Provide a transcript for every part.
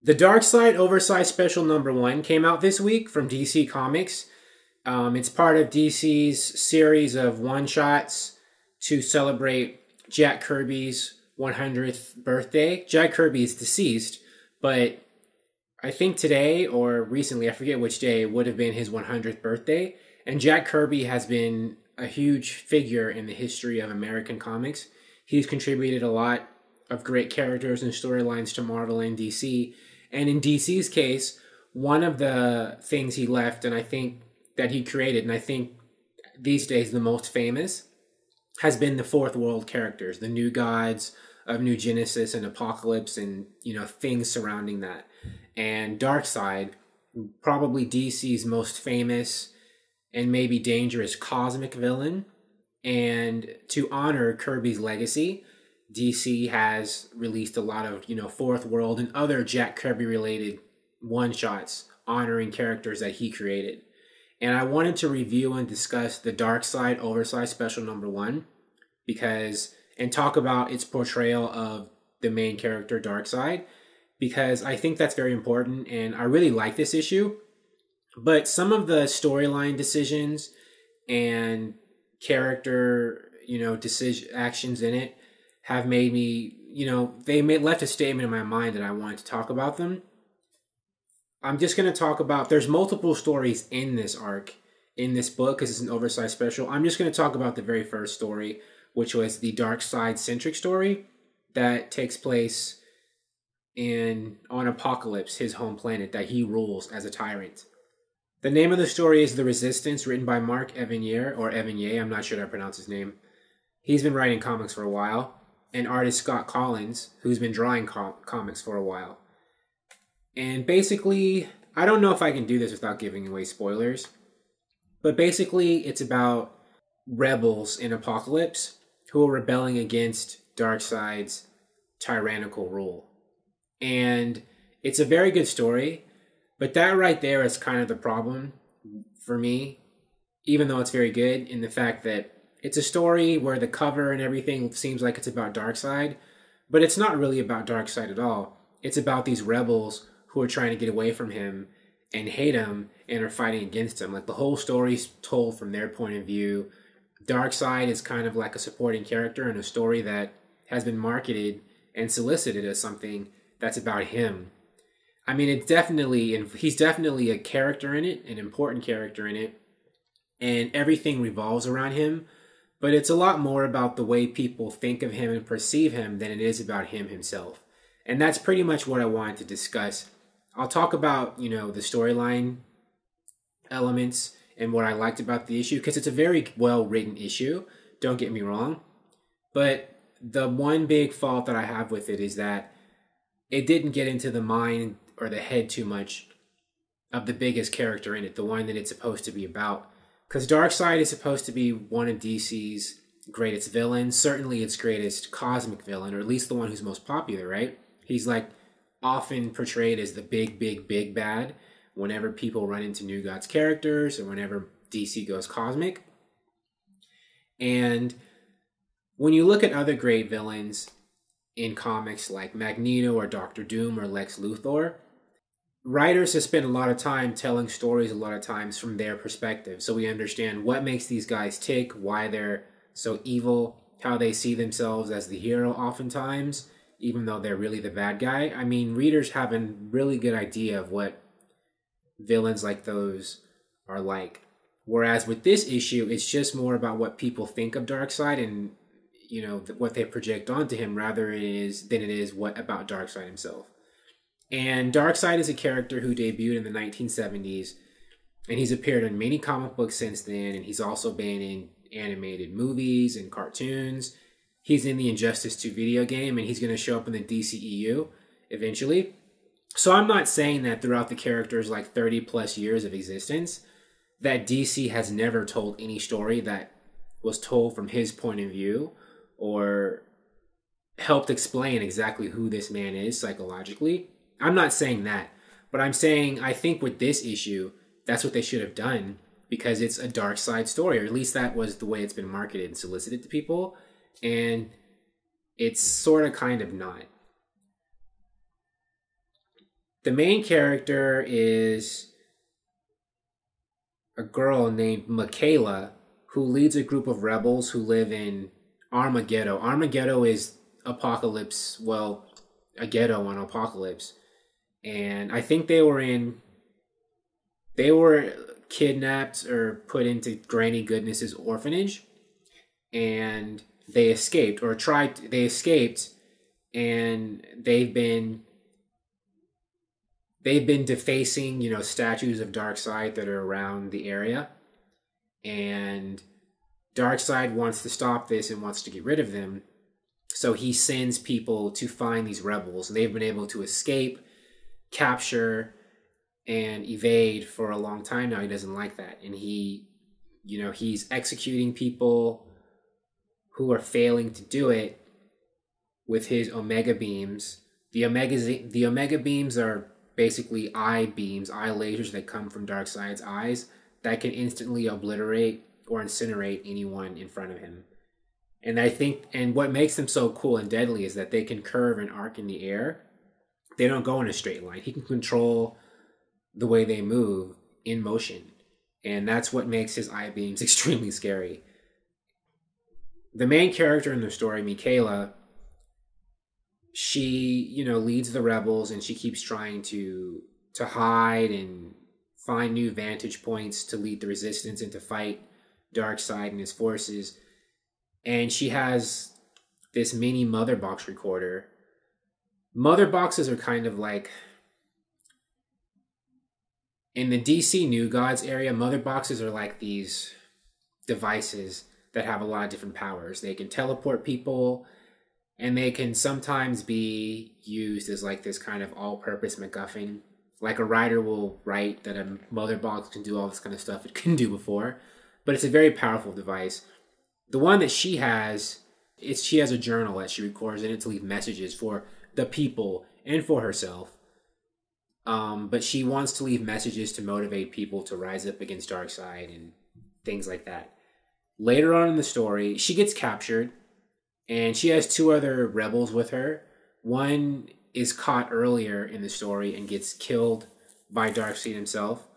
The Darkseid Oversize Special #1 came out this week from DC Comics. It's part of DC's series of one-shots to celebrate Jack Kirby's 100th birthday. Jack Kirby is deceased, but I think today or recently, I forget which day, would have been his 100th birthday. And Jack Kirby has been a huge figure in the history of American comics. He's contributed a lot of great characters and storylines to Marvel and DC. And in DC's case, one of the things he left, and I think that he created, and I think these days the most famous, has been the Fourth World characters, the New Gods of New Genesis and Apokolips, and things surrounding that. And Darkseid, probably DC's most famous and maybe dangerous cosmic villain. And to honor Kirby's legacy, DC has released a lot of, Fourth World and other Jack Kirby related one-shots honoring characters that he created. And I wanted to review and discuss the Darkseid Oversize Special #1 and talk about its portrayal of the main character Darkseid, because I think that's very important and I really like this issue. But some of the storyline decisions and character, actions in it have made me, left a statement in my mind that I wanted to talk about them. I'm just going to talk about, there's multiple stories in this arc, in this book, because it's an oversized special. I'm just going to talk about the very first story, which was the Darkseid-centric story that takes place on Apokolips, his home planet that he rules as a tyrant. The name of the story is The Resistance, written by Mark Evanier, or Evanier, I'm not sure how to pronounce his name. He's been writing comics for a while. And artist Scott Kolins, who's been drawing comics for a while. And basically, I don't know if I can do this without giving away spoilers, but basically it's about rebels in Apokolips who are rebelling against Darkseid's tyrannical rule. And it's a very good story, but that right there is kind of the problem for me, even though it's very good, in the fact that it's a story where the cover and everything seems like it's about Darkseid, but it's not really about Darkseid at all. It's about these rebels who are trying to get away from him and hate him and are fighting against him. Like, the whole story's told from their point of view. Darkseid is kind of like a supporting character in a story that has been marketed and solicited as something that's about him. I mean, he's definitely a character in it, an important character in it, and everything revolves around him. But it's a lot more about the way people think of him and perceive him than it is about him himself. And that's pretty much what I wanted to discuss. I'll talk about, the storyline elements and what I liked about the issue, because it's a very well-written issue, don't get me wrong. But the one big fault that I have with it is that it didn't get into the mind or the head too much of the biggest character in it, the one that it's supposed to be about. Because Darkseid is supposed to be one of DC's greatest villains, certainly its greatest cosmic villain, or at least the one who's most popular, right? He's like often portrayed as the big bad whenever people run into New Gods characters or whenever DC goes cosmic. And when you look at other great villains in comics like Magneto or Doctor Doom or Lex Luthor, writers have spent a lot of time telling stories a lot of times from their perspective. So we understand what makes these guys tick, why they're so evil, how they see themselves as the hero oftentimes, even though they're really the bad guy. I mean, readers have a really good idea of what villains like those are like. Whereas with this issue, it's just more about what people think of Darkseid and, what they project onto him rather than it is what about Darkseid himself. And Darkseid is a character who debuted in the 1970s, and he's appeared in many comic books since then, and he's also been in animated movies and cartoons. He's in the Injustice 2 video game, and he's going to show up in the DCEU eventually. So I'm not saying that throughout the character's 30 plus years of existence, that DC has never told any story that was told from his point of view or helped explain exactly who this man is psychologically. I'm not saying that, but I'm saying I think with this issue, that's what they should have done, because it's a Darkseid story, or at least that was the way it's been marketed and solicited to people, and it's sort of kind of not. The main character is a girl named Michaela, who leads a group of rebels who live in Armageddon. Armageddon is Apokolips, well, a ghetto on Apokolips. And I think they were kidnapped or put into Granny Goodness's orphanage, and they escaped, and they've been defacing, statues of Darkseid that are around the area. And Darkseid wants to stop this and wants to get rid of them. So he sends people to find these rebels, and they've been able to escape, capture, and evade for a long time now. He doesn't like that. And he's executing people who are failing to do it with his Omega beams. The Omega beams are basically eye lasers that come from Darkseid's eyes that can instantly obliterate or incinerate anyone in front of him. And what makes them so cool and deadly is that they can curve and arc in the air. They don't go in a straight line. He can control the way they move in motion. And that's what makes his eye beams extremely scary. The main character in the story, Michaela, she, leads the rebels, and she keeps trying to hide and find new vantage points to lead the resistance and to fight Darkseid and his forces. And she has this mini mother box recorder. Mother boxes are kind of like, in the DC New Gods area, mother boxes are like these devices that have a lot of different powers. They can teleport people, and they can sometimes be used as like this kind of all-purpose MacGuffin. Like a writer will write that a mother box can do all this kind of stuff it couldn't do before. But it's a very powerful device. The one that she has, she has a journal that she records in it to leave messages for the people and for herself. But she wants to leave messages to motivate people to rise up against Darkseid and things like that. Later on in the story, she gets captured, and she has two other rebels with her. One is caught earlier in the story and gets killed by Darkseid himself.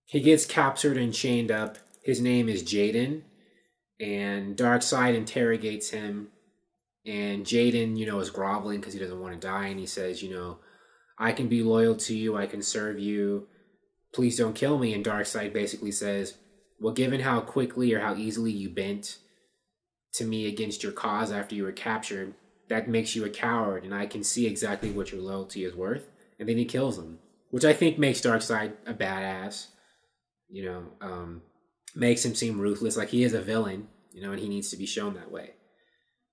He gets captured and chained up. His name is Jaden, and Darkseid interrogates him. And Jaden, is groveling because he doesn't want to die. And he says, I can be loyal to you. I can serve you. Please don't kill me. And Darkseid basically says, well, given how quickly or how easily you bent to me against your cause after you were captured, that makes you a coward, and I can see exactly what your loyalty is worth. And then he kills him, which I think makes Darkseid a badass. Makes him seem ruthless, like he is a villain, and he needs to be shown that way.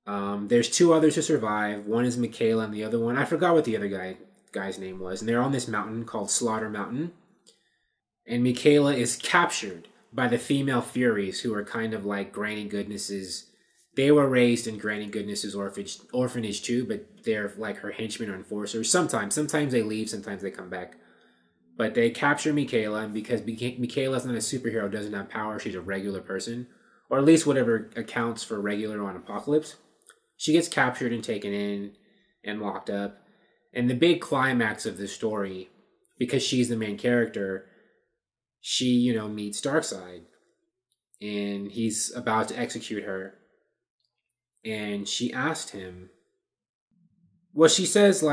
There's two others to survive. One is Michaela, and the other one, I forgot what the other guy's name was. And they're on this mountain called Slaughter Mountain. And Michaela is captured by the female Furies, who are kind of like Granny Goodness's. They were raised in Granny Goodness's orphanage too, but they're like her henchmen or enforcers. Sometimes they leave, sometimes they come back. But they capture Michaela, and because Michaela's not a superhero, doesn't have power, she's a regular person, or at least whatever accounts for regular on Apokolips. She gets captured and taken in and locked up. And the big climax of the story, because she's the main character, she, meets Darkseid. And he's about to execute her. And she asked him, well, she says,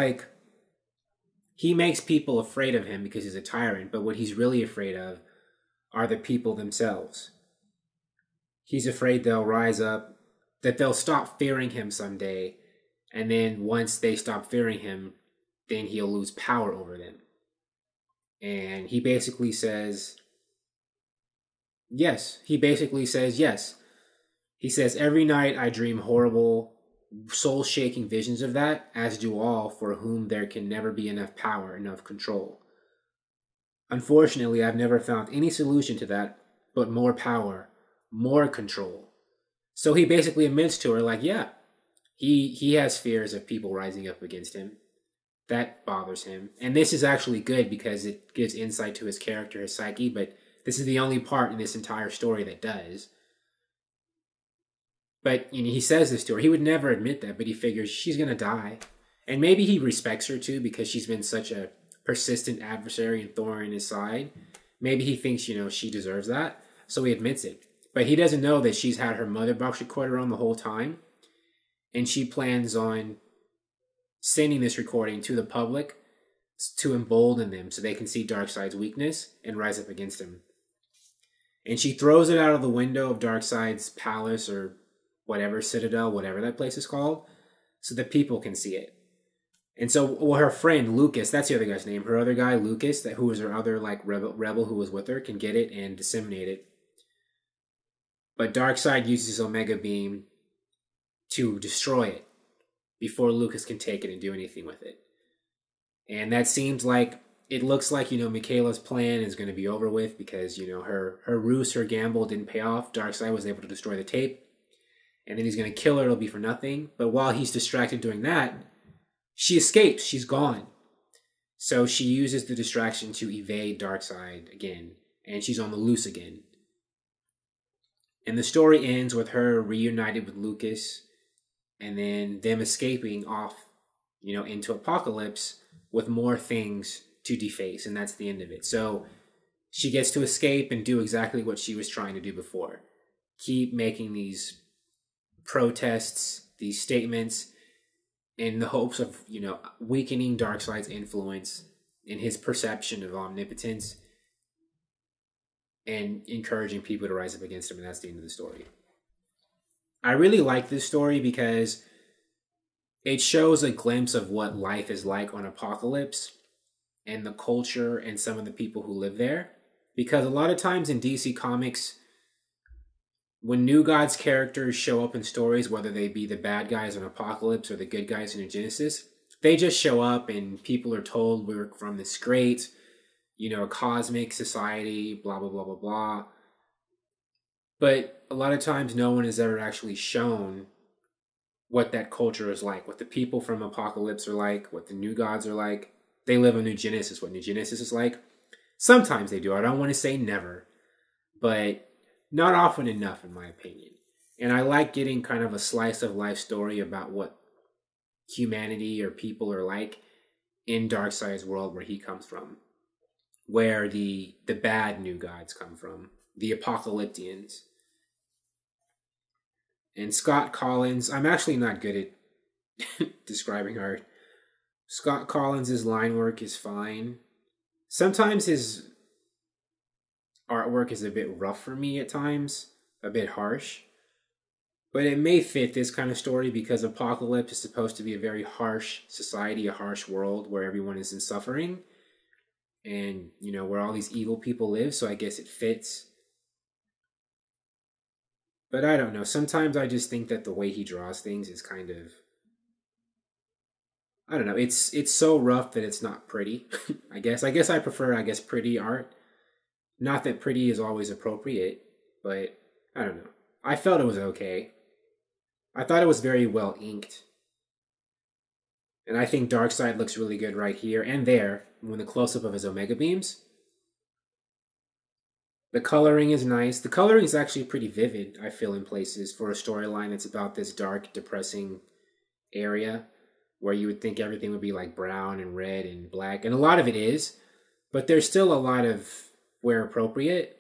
he makes people afraid of him because he's a tyrant, but what he's really afraid of are the people themselves. He's afraid they'll rise up, that they'll stop fearing him someday, and then once they stop fearing him, then he'll lose power over them. And he basically says, yes. Yes. He says, every night I dream horrible, soul-shaking visions of that, as do all for whom there can never be enough power, enough control. Unfortunately, I've never found any solution to that but more power, more control. So he basically admits to her, he has fears of people rising up against him. That bothers him. And this is actually good because it gives insight to his character, his psyche, but this is the only part in this entire story that does. But he says this to her. He would never admit that, but he figures she's going to die. And maybe he respects her too because she's been such a persistent adversary and thorn in his side. Maybe he thinks, she deserves that. So he admits it. But he doesn't know that she's had her mother box recorder on the whole time. And she plans on sending this recording to the public to embolden them so they can see Darkseid's weakness and rise up against him. And she throws it out of the window of Darkseid's palace or whatever, citadel, whatever that place is called, so that people can see it. And so, her friend, Lucas, that's the other guy's name, her other guy, Lucas, who was her other rebel who was with her, can get it and disseminate it. But Darkseid uses his Omega Beam to destroy it before Lucas can take it and do anything with it. And that seems like, it looks like, Michaela's plan is going to be over with because, her ruse, her gamble didn't pay off. Darkseid was able to destroy the tape. And then he's going to kill her. It'll be for nothing. But while he's distracted doing that, she escapes. She's gone. So she uses the distraction to evade Darkseid again. And she's on the loose again. And the story ends with her reunited with Lucas. And then them escaping off, into Apokolips with more things to deface. And that's the end of it. So she gets to escape and do exactly what she was trying to do before. Keep making these protests, these statements, in the hopes of, weakening Darkseid's influence and his perception of omnipotence and encouraging people to rise up against him. And that's the end of the story. I really like this story because it shows a glimpse of what life is like on Apokolips and the culture and some of the people who live there. Because a lot of times in DC Comics, when New Gods characters show up in stories, whether they be the bad guys in Apokolips or the good guys in New Genesis, they just show up and people are told we're from this great, cosmic society, blah, blah, blah, blah, blah. But a lot of times no one is ever actually shown what that culture is like, what the people from Apokolips are like, what the New Gods are like. They live in New Genesis, what New Genesis is like. Sometimes they do. I don't want to say never, but not often enough, in my opinion. And I like getting kind of a slice of life story about what humanity or people are like in Darkseid's world where he comes from, where the bad New Gods come from, the Apokoliptians. And Scott Kolins, I'm actually not good at describing art. Scott Kolins' line work is fine. Sometimes his artwork is a bit rough for me at times, a bit harsh. But it may fit this kind of story because Apokolips is supposed to be a very harsh society, a harsh world where everyone is in suffering. And, where all these evil people live, so I guess it fits. But I don't know. Sometimes I just think that the way he draws things is kind of, I don't know. It's so rough that it's not pretty. I guess I prefer pretty art. Not that pretty is always appropriate, but I don't know. I felt it was okay. I thought it was very well inked. And I think Darkseid looks really good right here and there when the close-up of his Omega Beams. The coloring is nice. The coloring is actually pretty vivid, I feel, in places for a storyline that's about this dark, depressing area where you would think everything would be like brown and red and black. And a lot of it is, but there's still a lot of, where appropriate,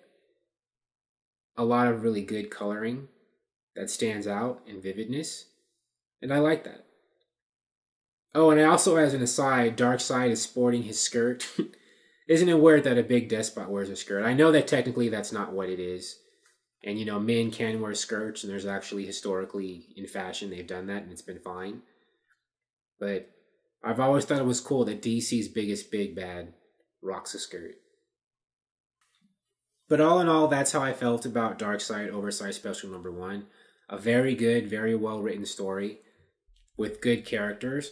a lot of really good coloring that stands out in vividness. And I like that. Oh, and I also, as an aside, Darkseid is sporting his skirt. Isn't it weird that a big despot wears a skirt? I know that technically that's not what it is. And, men can wear skirts, and there's actually historically in fashion they've done that, and it's been fine. But I've always thought it was cool that DC's biggest big bad rocks a skirt. But all in all, that's how I felt about Darkseid Oversize Special Number 1. A very good, very well-written story with good characters.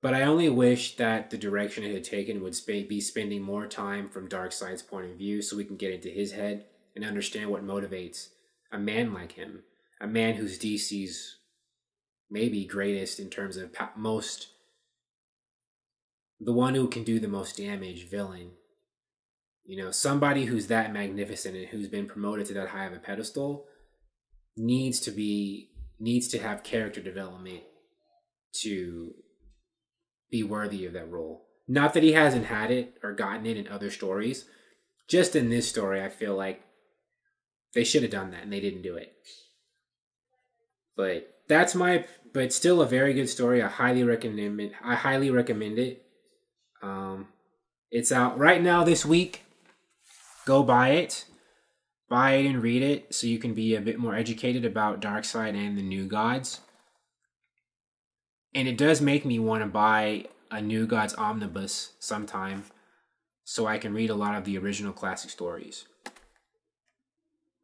But I only wish that the direction it had taken would be spending more time from Darkseid's point of view so we can get into his head and understand what motivates a man like him. A man who's DC's maybe greatest in terms of the one who can do the most damage villain. Somebody who's that magnificent and who's been promoted to that high of a pedestal needs to have character development to be worthy of that role. Not that he hasn't had it or gotten it in other stories. Just in this story, I feel like they should have done that and they didn't do it. But but still a very good story. I highly recommend it. It's out right now this week. Go buy it. Buy it and read it so you can be a bit more educated about Darkseid and the New Gods. And it does make me want to buy a New Gods omnibus sometime so I can read a lot of the original classic stories.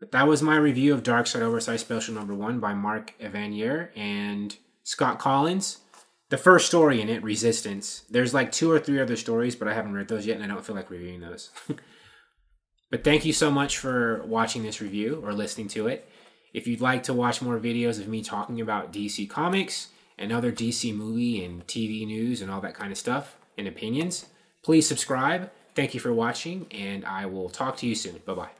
But that was my review of Darkseid Oversize Special Number 1 by Mark Evanier and Scott Kolins. The first story in it, Resistance. There's like 2 or 3 other stories, but I haven't read those yet, and I don't feel like reviewing those. But thank you so much for watching this review or listening to it. If you'd like to watch more videos of me talking about DC Comics and other DC movie and TV news and all that kind of stuff and opinions, please subscribe. Thank you for watching, and I will talk to you soon. Bye-bye.